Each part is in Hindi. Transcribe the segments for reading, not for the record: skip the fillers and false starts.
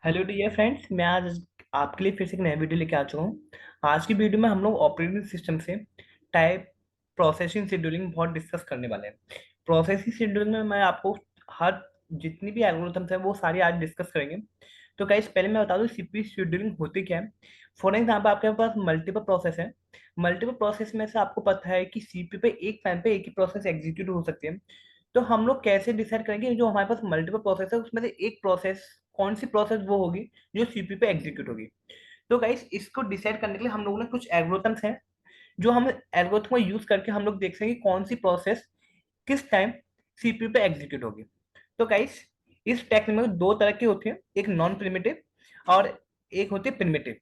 हेलो डियर फ्रेंड्स, मैं आज आपके लिए फिर से एक नया वीडियो लेके आ चुका हूँ। आज की वीडियो में हम लोग ऑपरेटिंग सिस्टम से टाइप प्रोसेसिंग शेड्यूलिंग बहुत डिस्कस करने वाले हैं। प्रोसेसिंग शेड्यूलिंग में मैं आपको हर जितनी भी एल्गोरिथम्स है वो सारी आज डिस्कस करेंगे। तो गाइस पहले मैं बता दूं सीपीयू शेड्यूलिंग होती क्या है। फॉर एग्जाम्पल आपके पास मल्टीपल प्रोसेस है। मल्टीपल प्रोसेस में से आपको पता है कि सीपीयू पे एक टाइम पे एक ही प्रोसेस एग्जीक्यूट हो सकती है। तो हम लोग कैसे डिसाइड करेंगे जो हमारे पास मल्टीपल प्रोसेस है उसमें से एक प्रोसेस कौन सी प्रोसेस वो होगी जो सीपीयू पे एग्जीक्यूट होगी। तो गाइस इसको डिसाइड करने के लिए हम लोगों ने कुछ एल्गोरिथम्स हैं जो हम एल्गोरिथम को यूज करके हम लोग देख सकेंगे कि कौन सी प्रोसेस किस टाइम सीपीयू पे एग्जीक्यूट होगी। तो गाइस इस टेक्निक में दो तरह की होती है, एक नॉन प्रिमिटिव और एक होती है प्रिमिटिव।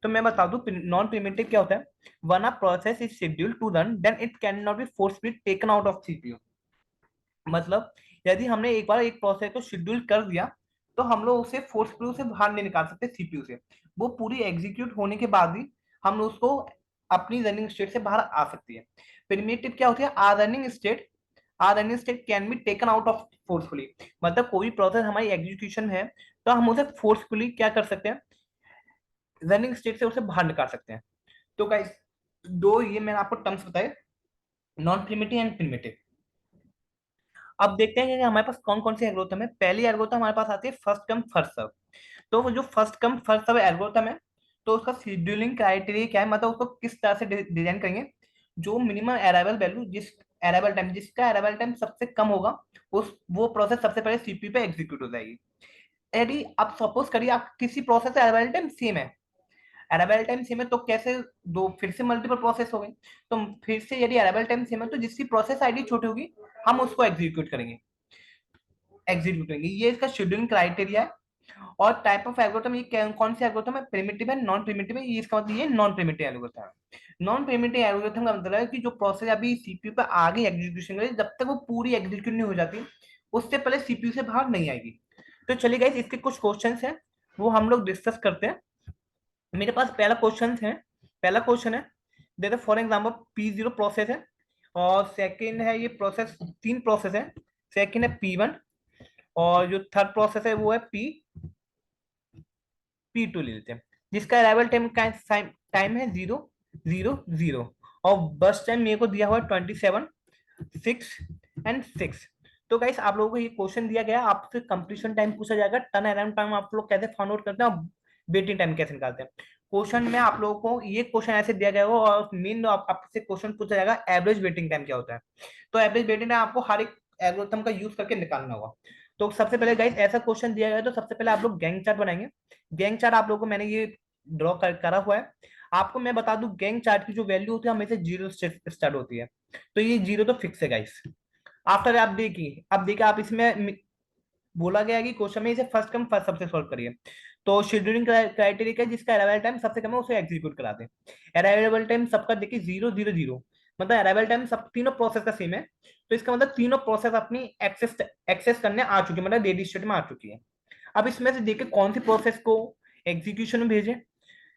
तो मैं बता दूं नॉन प्रिमिटिव क्या होता है। One a process is scheduled to run then it can not be forcefully taken out of CPU. मतलब यदि हमने एक बार एक प्रोसेस को शेड्यूल कर दिया तो हम लोग उसे फोर्सफुली से बाहर नहीं निकाल सकते सीपीयू से। वो पूरी एग्जीक्यूट होने के बाद ही हम लोग उसको अपनी रनिंग स्टेट से बाहर आ सकती है। प्रिमिटिव क्या होती है, are running state can be taken out of forcefully. मतलब कोई प्रोसेस हमारी एग्जीक्यूशन है तो हम उसे फोर्सफुली क्या कर सकते हैं, रनिंग स्टेट से उसे बाहर निकाल सकते हैं। तो गाइस दो ये मैंने आपको टर्म्स बताए, नॉन प्रिमिटिव एंड प्रिमिटिव। अब देखते हैं कि हमारे पास कौन कौन सी एल्गोरिथम है। पहली एल्गोरिथम हमारे पास आती है फर्स्ट कम फर्स्ट सर्व। तो वो जो first come first serve algorithm है, तो उसका शेड्यूलिंग क्राइटेरिया क्या है, मतलब उसको किस तरह से डिजाइन करेंगे। जो मिनिमम अराइवल वैल्यू जिस अराइवल टाइम जिसका अराइवल टाइम सबसे कम होगा उस वो प्रोसेस सबसे पहले सीपीयू पे एग्जीक्यूट हो जाएगी। यदि आप सपोज करिए आप किसी प्रोसेस का अराइवल टाइम सेम है, अराइवल टाइम सेम है तो कैसे दो फिर से मल्टीपल प्रोसेस हो गई। तो फिर से यदि अराइवल टाइम सेम है तो जिसकी प्रोसेस आईडी छोटी होगी हम उसको एग्जीक्यूट करेंगे। ये इसका शेड्यूलिंग क्राइटेरिया है। और टाइप ऑफ एल्गोरिथम ये कौन सी एल्गोरिथम है, प्रिमिटिव है नॉन प्रिमिटिव है, ये इसका मतलब ये नॉन प्रिमिटिव एल्गोरिथम है। नॉन प्रिमिटिव एल्गोरिथम का मतलब है कि जो प्रोसेस अभी सीपीयू पे आ गई एग्जीक्यूशन के लिए जब तक वो पूरी एग्जीक्यूट नहीं हो जाती उससे पहले सीपीयू से बाहर नहीं आएगी। तो चलिए गाइस इसके कुछ क्वेश्चंस हैं वो हम लोग डिस्कस करते हैं। मेरे पास पहला क्वेश्चन है। जैसे फॉर एग्जाम्पल P0 प्रोसेस है और सेकंड है ये प्रोसेस, तीन प्रोसेस है। सेकंड है P1 और जो थर्ड प्रोसेस है वो है P2 ले लेते हैं। जिसका अराइवल टाइम का टाइम है 0 0 0 और बस टाइम मेरे को दिया हुआ है 27 6 एंड 6। तो गाइस आप लोगों को ये क्वेश्चन दिया गया, आपसे कंप्लीशन टाइम पूछा जाएगा, टर्न अराउंड टाइम आप लोग कैसे फाइंड आउट करते हैं और वेटिंग टाइम कैसे निकालते हैं। क्वेश्चन में आप लोगों को ये क्वेश्चन ऐसे दिया गया होगा और मेन आपसे क्वेश्चन पूछा जाएगा एवरेज वेटिंग टाइम क्या होता है। तो एवरेज वेटिंग टाइम आपको हर एक एल्गोरिथम का यूज करके निकालना होगा। तो सबसे पहले गाइस ऐसा क्वेश्चन दिया गया है तो सबसे पहले आप लोग गैंग चार्ट बनाएंगे। गैंग चार्ट आप लोगों को मैंने ये करा हुआ है। आपको मैं बता दूं गैंग चार्ट की जो वैल्यू होती है हमेशा जीरो से स्टार्ट होती है। तो ये जीरो तो फिक्स है गाइस। आफ्टर आप देखिए, अब देखिए आप इसमें बोला गया है कि क्वेश्चन में इसे फर्स्ट कम फर्स्ट सबसे सॉल्व करिए। तो शेड्यूलिंग क्राइटेरिया क्या है, जिसका अराइवल टाइम सबसे कम है उसे एग्जीक्यूट करा दें। अराइवल टाइम सबका देखिए 0 0 0, मतलब अराइवल टाइम सब तीनों प्रोसेस का सेम है। तो इसका मतलब तीनों प्रोसेस अपनी एक्सेस एक्सेस करने आ चुकी है, मतलब रेडी स्टेट में आ चुकी है। अब इसमें से देखिए कौन सी प्रोसेस को एग्जीक्यूशन में भेजें,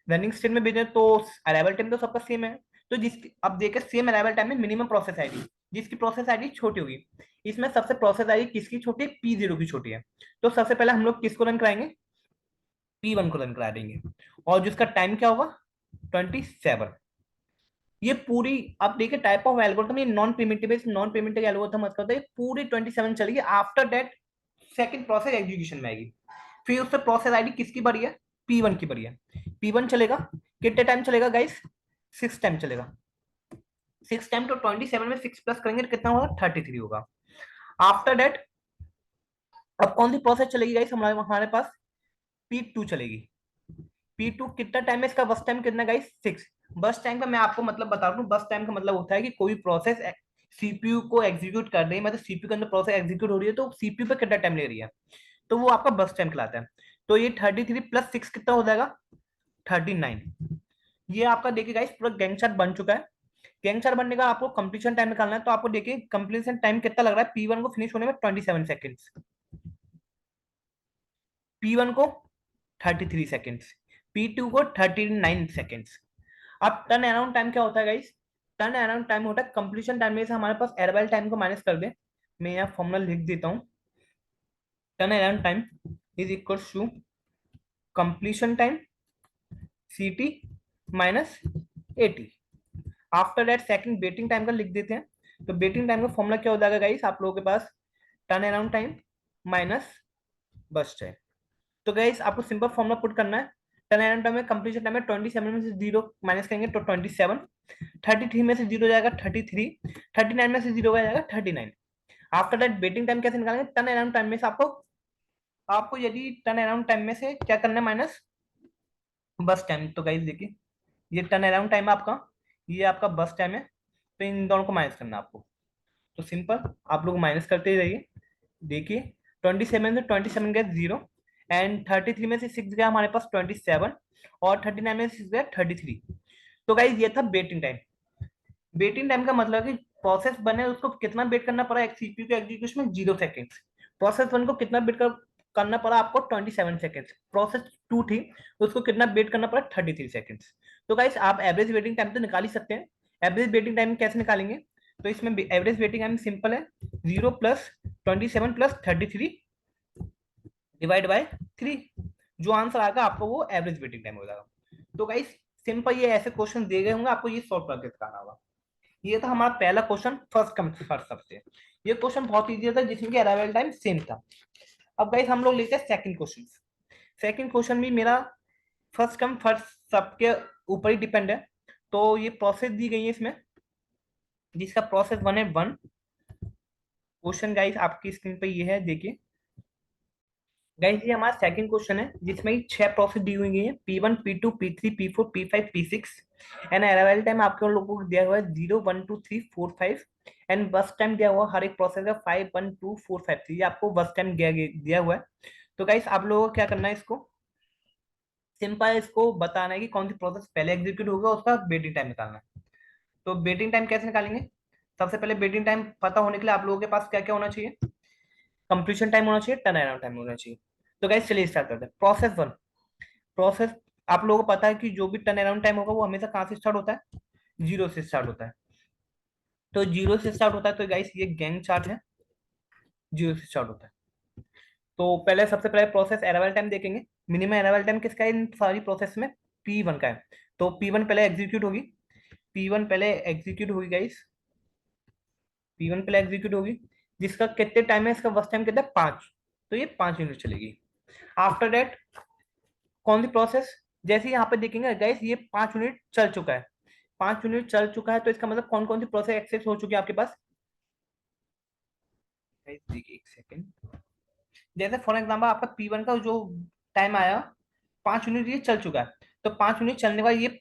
रनिंग स्टेट में भेजें। तो अराइवल टाइम तो सबका सेम है। तो जिस अब देखिए सेम अराइवल टाइम में मिनिमम प्रोसेस आईडी, जिसकी प्रोसेस आईडी छोटी होगी, इसमें सबसे प्रोसेस आईडी किसकी छोटी है, P0 की छोटी है। तो सबसे पहले हम लोग किसको रन कराएंगे, P1 को रन करा देंगे। और जिसका टाइम क्या होगा 27। ये पूरी, अब देखिए टाइप ऑफ एल्गोरिथम ये नॉन प्रिमिटिव एल्गोरिथम मतलब होता है ये पूरी 27 चलेगी। After that second process execution में आएगी। फिर उससे प्रोसेस आईडी किसकी बढ़ी है, P1 की बढ़ी है। P1 चलेगा कितने टाइम चलेगा गाइस, 6 टाइम चलेगा। 6 टाइम तो 27 में 6 प्लस करेंगे तो कितना होगा 33 होगा। आफ्टर दैट अब कौन सी प्रोसेस चलेगी गाइस, हमारे हमारे पास P2 चलेगी। P2 कितना टाइम है, इसका बस टाइम कितना गाइस 6। बस टाइम का मैं आपको मतलब बता दूं, बस टाइम का मतलब होता है कि कोई प्रोसेस सीपीयू को एग्जीक्यूट कर रही है, मतलब सीपीयू के अंदर प्रोसेस एग्जीक्यूट हो रही है तो सीपीयू पे कितना टाइम ले रही है, तो वो आपका बस टाइम कहलाता है। तो ये 33 + 6 कितना हो जाएगा 39। ये आपका देखिए गाइस पूरा गैंग चार्ट बन चुका है। गैंग चार्ट बनने का आपको कंप्लीशन टाइम निकालना है। तो आपको देखिए कंप्लीशन टाइम कितना लग रहा है, P1 को फिनिश होने में 27 सेकेंड्स, P1 को 33 सेकेंड्स, P2 को 39 सेकेंड्स। अब टर्न अराउंड टाइम क्या होता है गाइस, टर्न अराउंड टाइम होता है कंप्लीशन टाइम में से हमारे पास अराइवल टाइम को माइनस कर दे। मैं यहाँ फॉर्मूला लिख देता हूँ। Turn around time is equal to completion time ct minus 80। After that second waiting time का लिख देते हैं। तो वेटिंग टाइम का फॉर्मूला क्या हो जाएगा गाइस आप लोगों के पास, टर्न अराउंड टाइम माइनस बस टाइम। तो गाइस आपको सिंपल फॉर्मूला पुट करना है। टर्न अराउंड टाइम में कंप्लीशन टाइम में 27 में से 0 माइनस करेंगे तो 27, 33 में से 0 जाएगा 33, 39 में से 0 जाएगा 39। आफ्टर दैट वेटिंग टाइम कैसे निकालेंगे, टर्न अराउंड टाइम में से आपको आपको यदि टर्न अराउंड टाइम में से क्या करना है, माइनस बस टाइम। तो गाइस देखिए ये टर्न अराउंड टाइम है आपका, ये आपका बस टाइम है, तो इन दोनों को माइनस करना है आपको। तो सिंपल आप लोग माइनस करते ही रहिए। देखिए 27 से 27 गया 0, एंड 33 में से 6 गया हमारे पास 27, और 39 में से 6 गया 33। तो गाइस ये था वेटिंग टाइम। वेटिंग टाइम का मतलब है कि प्रोसेस बने उसको कितना वेट करना पड़ा, एक सीपीयू के एग्जीक्यूशन में 0 सेकेंड्स। प्रोसेस वन को कितना वेट करना पड़ा आपको 27 सेकेंड्स। प्रोसेस टू थी उसको कितना वेट करना पड़ा 33 सेकेंड्स। तो गाइस आप एवरेज वेटिंग टाइम तो निकाल ही सकते हैं। एवरेज वेटिंग टाइम कैसे निकालेंगे, तो इसमें एवरेज वेटिंग टाइम सिंपल है, 0 + 27 + 33 डिवाइड बाय 3। जो आंसर आएगा आपको वो एवरेज वेटिंग टाइम हो जाएगा। तो गाइस सिंपल ये ऐसे क्वेश्चन दिए गए होंगे, आपको ये सॉल्व करके दिखाना होगा। ये था हमारा पहला क्वेश्चन, फर्स्ट कम फर्स्ट सबसे। ये क्वेश्चन बहुत इजी था जिसमें कि अराइवल टाइम सेम था। अब गाइस हम लोग लेते हैं सेकंड क्वेश्चन। सेकंड क्वेश्चन भी मेरा फर्स्ट कम फर्स्ट सबके ऊपर ही डिपेंड है। तो ये प्रोसेस दी गई है इसमें, जिसका प्रोसेस वन है 1। क्वेश्चन गाइस आपकी स्क्रीन पे ये है, देखिए गाइस ये हमारा सेकंड क्वेश्चन है जिसमें 6 प्रोसेस दी हुई है, P1 P2 P3 P4 P5 P6। And arrival time आपके लोगों को दिया हुआ है 0 1 2 3 4 5। एंड बस टाइम दिया हुआ हर एक प्रोसेस का 5 1 2 4 5 3। ये आपको बस टाइम दिया हुआ है। तो गाइस आप लोगों को क्या करना है, इसको सिंपल इसको बताना है कि कौन सी प्रोसेस पहले एग्जीक्यूट होगा, उसका वेटिंग टाइम निकालना है। तो वेटिंग टाइम कैसे निकालेंगे, सबसे पहले वेटिंग टाइम पता होने के लिए आप लोगों के पास क्या क्या होना चाहिए, कंप्लीशन टाइम होना चाहिए, टर्न अराउंड टाइम होना चाहिए। तो गाइस चलिए स्टार्ट करते हैं। प्रोसेस वन, प्रोसेस आप लोगों को पता है कि जो भी टर्न अराउंड टाइम होगा वो हमेशा कहाँ से स्टार्ट होता है, 0 से स्टार्ट होता है। तो 0 से स्टार्ट होता है, तो गाइस ये गैंग चार्ट है, 0 से स्टार्ट होता है। तो पहले सबसे पहले प्रोसेस अराइवल टाइम देखेंगे। मिनिमम अराइवल टाइम किसका है इन सारी प्रोसेस में, P1 का है। तो P1 पहले एग्जीक्यूट होगी, P1 पहले एग्जीक्यूट होगी गाइस, P1 पहले एग्जीक्यूट होगी, जिसका कितने टाइम है, इसका वर्स्ट टाइम कितना है 5। तो ये 5 यूनिट चलेगी। आफ्टर दैट कौन सी प्रोसेस, जैसे यहाँ पे देखेंगे गाइस ये 5 यूनिट चल चुका है, 5 यूनिट चल चुका है, तो इसका मतलब कौन कौन सी प्रोसेस एक्सेस हो चुकी है आपके पास। गाइस देखिए एक सेकेंड, जैसे फॉर एग्जाम्पल आपका P1 का जो टाइम आया 5 यूनिट ये चल चुका है। तो 5 यूनिट चलने के बाद ये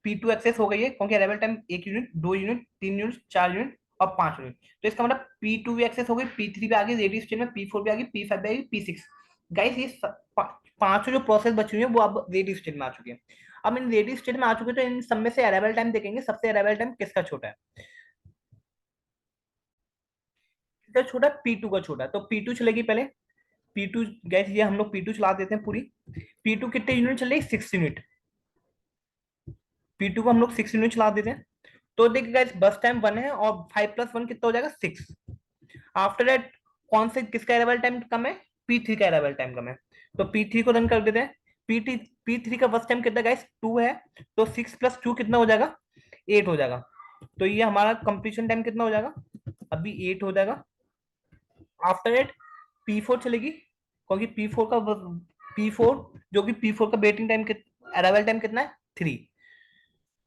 P2 एक्सेस हो गई है, क्योंकि arrival time 1 unit 2 unit 3 unit 4 unit और 5 यूनिट। तो इसका मतलब P2 भी एक्सेस हो गई, P3 भी आ गई रेडी स्टेट में, P4 भी आ गई, P5 भी आ गई, P6। गाइस ये पांचों जो प्रोसेस बची हुई है वो अब रेडी स्टेट में आ चुकी है। अब इन रेडी स्टेट में आ चुके तो इन सब में से अराइवल टाइम देखेंगे, सबसे अराइवल टाइम किसका छोटा है, किसका छोटा, P2 का छोटा है। तो P2 चलेगी पहले, P2 गैस ये हम लोग P2 चला देते हैं पूरी। P2 कितने यूनिट चल रही है, 6 यूनिट। P2 को हम लोग 6 यूनिट चला देते हैं। तो देखिए गाइस बस टाइम 1 है और 5 + 1 कितना हो जाएगा 6। आफ्टर दैट कौन से किसका अराइवल टाइम कम है, P3 का अराइवल टाइम कम है। तो P3 को रन कर देते हैं। P3 का बस टाइम कितना गाइस 2 है, तो 6 + 2 कितना हो जाएगा 8 हो जाएगा। तो ये हमारा कंप्लीशन टाइम कितना हो जाएगा, अभी 8 हो जाएगा। आफ्टर दैट P4 चलेगी, क्योंकि P4 जो कि P4 का वेटिंग टाइम अराइवल टाइम कितना है 3।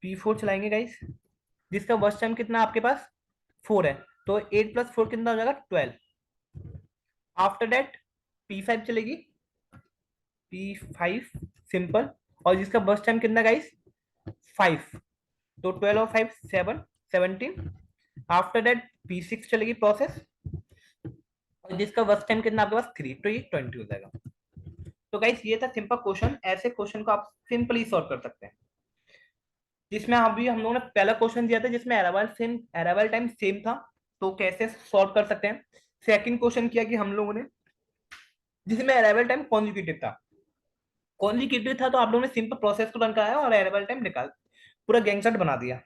P4 चलाएंगे गाइस, जिसका वर्स्ट टाइम कितना आपके पास 4 है। तो 8 + 4 कितना हो जाएगा 12। आफ्टर दैट P5 चलेगी, P5 सिंपल, और जिसका वर्स्ट टाइम कितना गाइस 5। तो 12 और 5 7 17। आफ्टर दैट P6 चलेगी प्रोसेस, और जिसका वर्स्ट टाइम कितना आपके पास 3, तो ये 20 हो जाएगा। तो गाइस ये था सिंपल क्वेश्चन। ऐसे क्वेश्चन को आप सिंपली सॉल्व कर सकते हैं। जिसमें अभी हम लोगों ने पहला क्वेश्चन दिया था जिसमें अराइवल टाइम सेम था, तो कैसे सॉल्व कर सकते हैं। सेकंड क्वेश्चन किया कि हम लोगों ने जिसमें अराइवल टाइम कॉन्जिक्यूटिव था, कॉन्जिक्यूटिव था तो आप लोगों ने सिंपल प्रोसेस को रन कराया और अराइवल टाइम निकाल पूरा गैंग चार्ट बना दिया।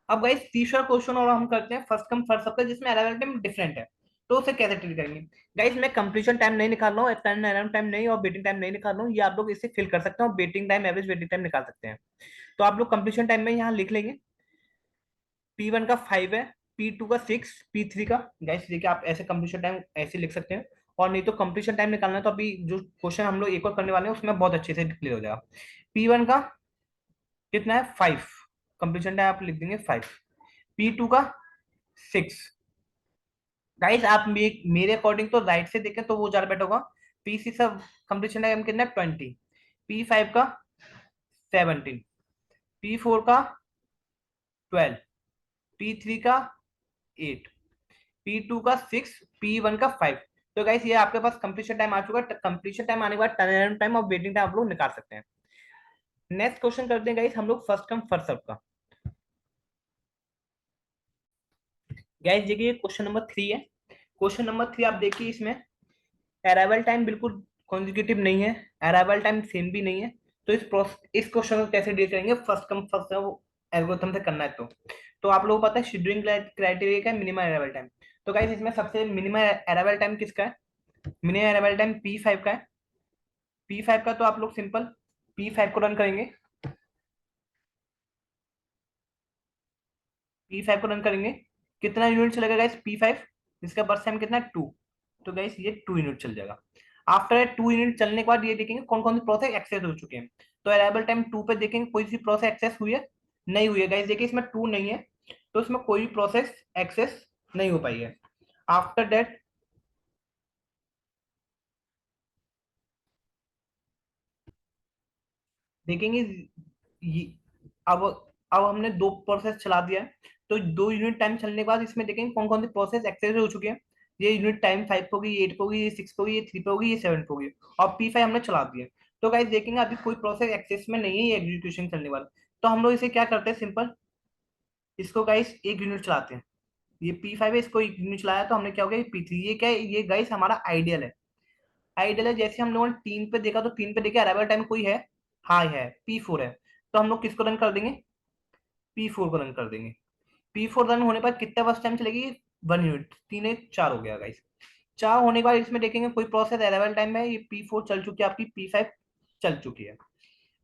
अब गाइस तीसरा क्वेश्चन और हम करते हैं फर्स्ट कम फर्स्ट सर्व का, जिसमें अराइवल टाइम डिफरेंट है। तो उसे कैसे ट्रीट करेंगे? गाइस मैं कंप्लीशन टाइम नहीं निकाल रहा हूँ, टर्न अराउंड टाइम नहीं और वेटिंग टाइम नहीं निकाल रहा हूँ, ये आप लोग इसे फिल कर सकते हो, waiting time average waiting time निकाल सकते हैं। तो आप लोग कंप्लीशन टाइम में यहाँ लिख लेंगे, P1 का 5 है, P2 का 6, P3 का, गाइस देखिए आप ऐसे कंप्लीशन टाइम ऐसे लिख सकते हैं। और नहीं तो कंप्लीशन टाइम निकालना है तो अभी जो क्वेश्चन हम लोग एक और करने वाले हैं उसमें बहुत अच्छे से क्लियर हो जाएगा। P1 का कितना है 5, कंप्लीशन टाइम आप लिख देंगे 5, P2 का 6। गाइस आप मेरे अकॉर्डिंग तो राइट से देखें तो वो ज्यादा बेटर होगा। P6 का कंप्लीशन टाइम कितना है 20, P5 का 17, P4 का 12, P3 का 8, P2 का 6, P1 का 5। तो गाइस ये आपके पास कंप्लीशन टाइम आ चुका है। कंप्लीशन टाइम आने के बाद टर्न टाइम और वेटिंग टाइम आप लोग निकाल सकते हैं। नेक्स्ट क्वेश्चन करते हैं गाइस हम लोग फर्स्ट कम फर्स्ट सर्व का। गाइस देखिए क्वेश्चन नंबर 3 है। क्वेश्चन नंबर 3 आप देखिए, इसमें अराइवल टाइम बिल्कुल कॉन्जिक्यूटिव नहीं है, अराइवल टाइम सेम भी नहीं है। तो इस क्वेश्चन को कैसे डील करेंगे? First come first serve algorithm से करना है। तो आप लोगों को पता है शेड्यूलिंग क्राइटेरिया का मिनिमम अराइवल टाइम। तो गाइस इसमें सबसे मिनिमम अराइवल टाइम किसका है? मिनिमम अराइवल टाइम P5 का है। P5 का तो आप लोग सिंपल P5 को रन करेंगे, P5 को रन करेंगे, कितना यूनिट चलेगा गाइस P5? इसका बर्स्ट टाइम कितना है 2। तो गाइस ये 2 यूनिट चल जाएगा। आफ्टर 2 यूनिट चलने के बाद ये देखेंगे कौन कौन सी प्रोसेस एक्सेस हो चुके हैं। तो अराइवल टाइम 2 पे देखेंगे कोई सी प्रोसेस एक्सेस हुई है? नहीं हुई है। गाइस देखिए इसमें 2 नहीं है, तो इसमें कोई भी प्रोसेस एक्सेस नहीं हो पाई है। आफ्टर दैट देखेंगे ये, अब अब हमने 2 प्रोसेस चला दिया है, तो 2 यूनिट टाइम चलने के बाद इसमें देखेंगे कौन कौन सी प्रोसेस एक्सेस हो चुके हैं। ये यूनिट टाइम 5 पे होगी, 8 पे होगी, ये 6 पे होगी, ये 3 पे होगी, ये 7 पे होगी, और P5 हमने चला दिया। तो गाइस देखेंगे अभी कोई प्रोसेस एक्सेस में नहीं है ये एग्जीक्यूशन करने वाला। तो हम लोग इसे क्या करते हैं, सिंपल इसको गाइस एक यूनिट चलाते हैं। ये P5 है, इसको एक यूनिट चलाया तो हमने क्या हो गया P3। ये क्या है? ये गाइस हमारा आइडियल है। आइडियल है, जैसे हम लोगों ने 3 पे देखा तो 3 पे देखे अराइवल टाइम कोई है? हाँ है, P4 है। तो हम लोग किसको रन कर देंगे? P4 को रन कर देंगे। P4 रन होने पर कितना बस टाइम चलेगी? 1 यूनिट, 3 1 4 हो गया गाइस। 4 होने के बाद इसमें देखेंगे कोई प्रोसेस अराइवल टाइम में, ये P4 चल चुकी है आपकी, P5 चल चुकी है।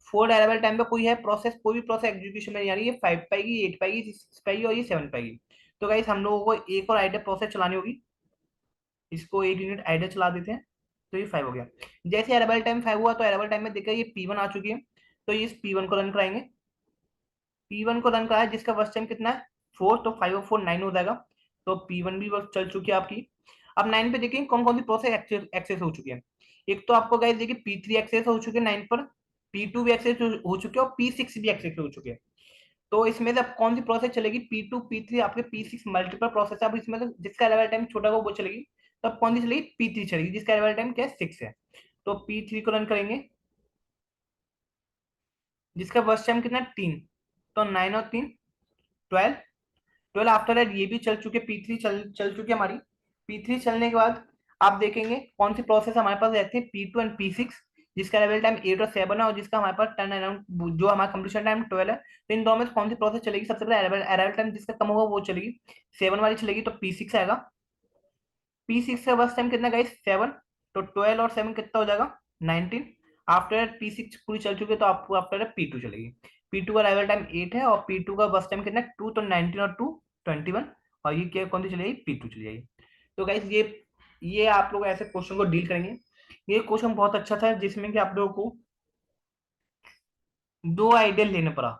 4 अराइवल टाइम पे कोई है प्रोसेस, कोई भी प्रोसेस एग्जीक्यूशन में नहीं आ रही है। 5 पाएगी, 8 पाएगी, 6 पाएगी और ये 7 पाएगी। तो गाइस हम लोगों को एक और आइडिया प्रोसेस चलानी होगी, इसको एक यूनिट आइडिया चला देते हैं। तो ये 5 हो गया। जैसे अराइवल टाइम 5 हुआ तो अराइवल टाइम में देखा ये P1 आ चुकी है। तो ये इस P1 को रन कराएंगे। P1 को रन कराया जिसका वर्स्ट टाइम कितना है 4, तो 5 और 4 9 हो जाएगा। तो P1 भी वर्क चल चुकी है आपकी। अब 9 पे देखिए कौन कौन सी प्रोसेस एक्सेस हो चुकी है। एक तो आपको गाइस देखिए P3 एक्सेस हो चुके हैं 9 पर, P2 भी एक्सेस हो चुके हैं और P6 भी एक्सेस हो चुके हैं। तो इसमें से अब कौन सी प्रोसेस चलेगी? P2 P3 आपके P6 मल्टीपल प्रोसेस है। अब इसमें से जिसका अराइवल टाइम छोटा होगा वो चलेगी। तब कौन सी चलेगी? P3 चलेगी, जिसका अराइवल टाइम क्या है 6 है। तो P3 को रन करेंगे, जिसका वर्स्ट टाइम कितना है 3। तो 9 और 3 12, 12 आफ्टर दैट ये भी चल चुके, P3 चल चुकी है हमारी। P3 चलने के बाद आप देखेंगे कौन सी प्रोसेस हमारे पास रहती है P2 एंड P6, जिसका लेवल टाइम 8 और 7 है और जिसका हमारे पास टर्न अराउंड जो हमारा कंप्लीशन टाइम 12 है। तो इन दोनों में से कौन सी प्रोसेस चलेगी? सबसे पहले अराइवल टाइम जिसका कम होगा वो चलेगी, 7 वाली चलेगी, तो P6 आएगा। P6 का बस टाइम कितना गाइस 7, तो 12 और 7 कितना हो जाएगा 19। आफ्टर P6 पूरी चल चुकी है तो आपको आफ्टर P2 चलेगी। P2 का अराइवल टाइम 8 है और P2 का बस टाइम कितना है 2, तो 19 और 2 21। और ये क्या कौन सी चली जाएगी? P2 चली जाएगी। तो गाइस ये आप लोग ऐसे क्वेश्चन को डील करेंगे। ये क्वेश्चन बहुत अच्छा था जिसमें कि आप लोगों को 2 आइडियल लेने पड़ा।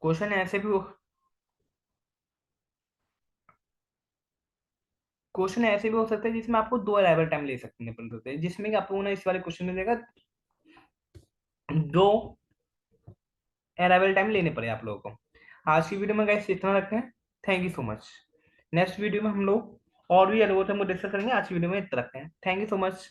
क्वेश्चन ऐसे भी क्वेश्चन ऐसे भी हो सकते हैं जिसमें आपको 2 अराइवल टाइम ले सकते हैं, जिसमें कि आप लोगों ने इस वाले क्वेश्चन में देखा 2 अराइवल टाइम लेने पड़े आप लोगों को। आज की वीडियो में गाइस इतना रखते हैं। Thank you so much. Next video में हम लोग और भी एल्गोरिथम को डिस्कस करेंगे। आज की वीडियो में इतना रखते हैं। Thank you so much.